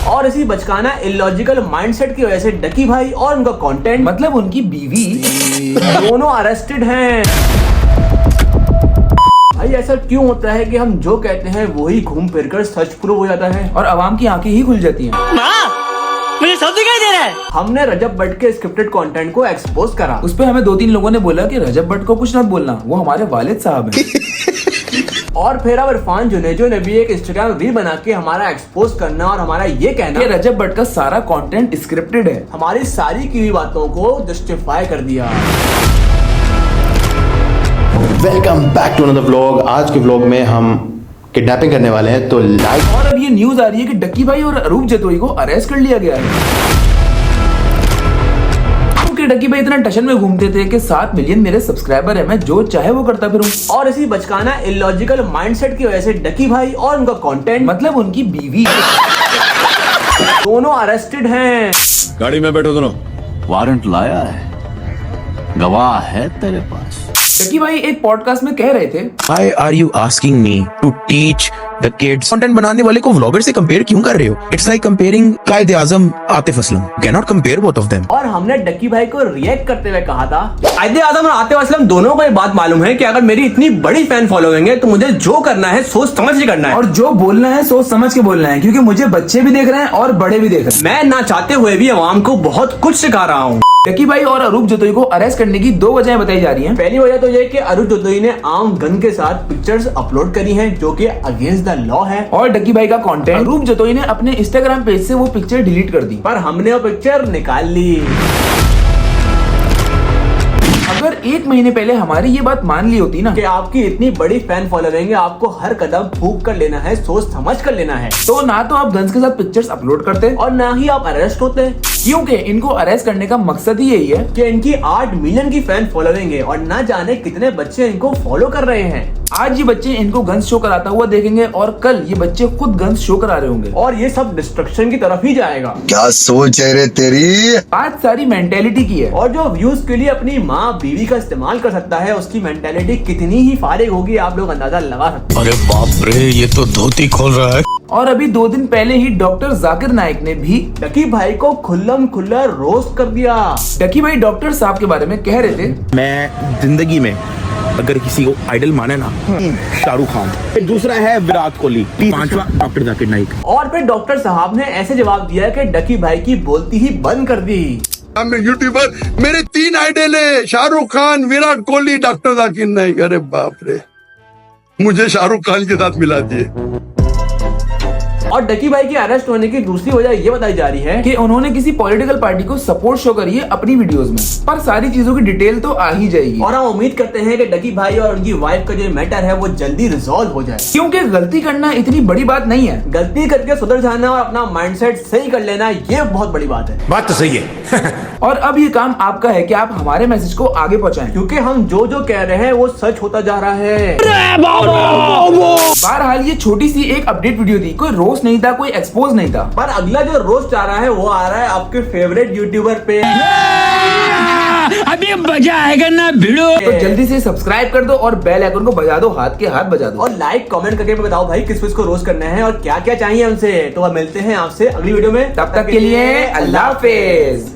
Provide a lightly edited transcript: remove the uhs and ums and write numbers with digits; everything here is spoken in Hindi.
और इसी बचकाना इलॉजिकल माइंडसेट की वजह से डकी भाई और उनका कंटेंट मतलब उनकी बीवी दोनों अरेस्टेड हैं। भाई ऐसा क्यों होता है कि हम जो कहते हैं वही घूम फिर कर सच प्रूव हो जाता है और आवाम की आंखें ही खुल जाती हैं। मुझे सब दिखाई दे रहा है। हमने रजब भट्ट के स्क्रिप्टेड कंटेंट को एक्सपोज करा। उस पे हमें 2-3 लोगों ने बोला कि रजब भट्ट को कुछ मत बोलना, वो हमारे वालिद साहब हैं। और फिर अब इरफान जुनेजो ने भी एक इंस्टाग्राम रील बना के हमारा एक्सपोज करना और हमारा ये कहना कि रजब भट्ट का सारा कंटेंट स्क्रिप्टेड है, हमारी सारी की हुई बातों को जस्टिफाई कर दिया। Welcome back to another vlog. आज के व्लॉग में हम किडनैपिंग करने वाले हैं, तो लाइक। और अब ये न्यूज आ रही है कि डक्की भाई और अरूप जतोई को अरेस्ट कर लिया गया है। क्योंकि डक्की भाई इतना टशन में घूमते थे कि 7 मिलियन मेरे सब्सक्राइबर है, मैं जो चाहे वो करता फिरूं। और इसी बचकाना इलॉजिकल माइंडसेट की वजह से डकी भाई और उनका कंटेंट मतलब उनकी बीवी दोनों अरेस्टेड हैं। गाड़ी में बैठो दोनों। वारंट लाया है, गवाह है तेरे पास। डक्की भाई एक पॉडकास्ट में कह रहे थे, Why are you asking me to teach the kids? Content बनाने वाले को व्लॉगर से कंपेयर क्यों कर रहे हो? It's like comparing कायदे आजम Atif Aslam. Cannot compare both of them. और हमने डक्की भाई को रिएक्ट करते हुए कहा था, कायदे आजम और आतिफ असलम दोनों को ये बात मालूम है कि अगर मेरी इतनी बड़ी फैन फॉलोइंग है तो मुझे जो करना है सोच समझ के करना है और जो बोलना है सोच समझ के बोलना है, क्योंकि मुझे बच्चे भी देख रहे हैं और बड़े भी देख रहे हैं। मैं ना चाहते हुए भी अवाम को बहुत कुछ सिखा रहा हूँ। डक्की भाई और अरूप जतोई को अरेस्ट करने की 2 वजहें बताई जा रही हैं। पहली वजह तो ये कि अरूप जतोई ने आम गन के साथ पिक्चर्स अपलोड करी हैं जो कि अगेंस्ट द लॉ है। और डक्की भाई का कंटेंट अरूप जतोई ने अपने इंस्टाग्राम पेज से वो पिक्चर डिलीट कर दी, पर हमने वो पिक्चर निकाल ली। अगर 1 महीने पहले हमारी ये बात मान ली होती ना कि आपकी इतनी बड़ी फैन फॉलोइंग है, आपको हर कदम फूक कर लेना है, सोच समझ कर लेना है, तो ना तो आप गन्स के साथ पिक्चर्स अपलोड करते और ना ही आप अरेस्ट होते। क्योंकि इनको अरेस्ट करने का मकसद ही यही है कि इनकी 8 मिलियन की फैन फॉलोइंग है और ना जाने कितने बच्चे इनको फॉलो कर रहे हैं। आज ये बच्चे इनको गन्स शो कराता हुआ देखेंगे और कल ये बच्चे खुद गन्स शो करा रहे होंगे और ये सब डिस्ट्रक्शन की तरफ ही जाएगा। क्या सोच है रे तेरी? बात सारी मेंटेलिटी की है। और जो व्यूज के लिए अपनी माँ बीवी का इस्तेमाल कर सकता है, उसकी मेंटेलिटी कितनी ही फारिग होगी आप लोग अंदाजा लगा सकते हैं। अरे बाप रे, ये तो धोती खोल रहा है। और अभी 2 दिन पहले ही डॉक्टर जाकिर नाइक ने भी डकी भाई को खुल्लम खुल्ला रोस्ट कर दिया। डकी भाई डॉक्टर साहब के बारे में कह रहे थे, मैं जिंदगी में अगर किसी को आइडल माने ना, शाहरुख खान। दूसरा है विराट कोहली, 5वां डॉक्टर जाकिर नाइक। और फिर डॉक्टर साहब ने ऐसे जवाब दिया कि डकी भाई की बोलती ही बंद कर दी। मैं यूट्यूबर, मेरे 3 आइडल है, शाहरुख खान, विराट कोहली, डॉक्टर जाकिर नाइक। अरे बाप रे, मुझे शाहरुख खान के साथ मिला दिए। और डकी भाई के अरेस्ट होने की दूसरी वजह ये बताई जा रही है कि उन्होंने किसी पॉलिटिकल पार्टी को सपोर्ट शो करी है अपनी वीडियोस में, पर सारी चीजों की डिटेल तो आ ही जाएगी। और हम उम्मीद करते हैं कि डकी भाई और उनकी वाइफ का जो मैटर है वो जल्दी रिजॉल्व हो जाए, क्योंकि गलती करना इतनी बड़ी बात नहीं है। गलती करके सुधर जाना और अपना माइंडसेट सही कर लेना ये बहुत बड़ी बात है। बात तो सही है। और अब ये काम आपका है कि आप हमारे मैसेज को आगे पहुंचाएं, क्योंकि हम जो जो कह रहे हैं वो सच होता जा रहा है। बहरहाल ये छोटी सी एक अपडेट वीडियो थी, कोई रोस्ट नहीं था, कोई एक्सपोज नहीं था। पर अगला जो रोस्ट आ रहा है वो आ रहा है आपके फेवरेट यूट्यूबर पे। अभी मजा आएगा ना भिड़ो। तो जल्दी से सब्सक्राइब कर दो और बेल आइकन को बजा दो, हाथ के हाथ बजा दो। और लाइक कमेंट करके बताओ भाई किस को रोस्ट करना है और क्या क्या चाहिए हमसे। तो अब मिलते हैं आपसे अगली वीडियो में, तब तक के लिए अल्लाह हाफिज।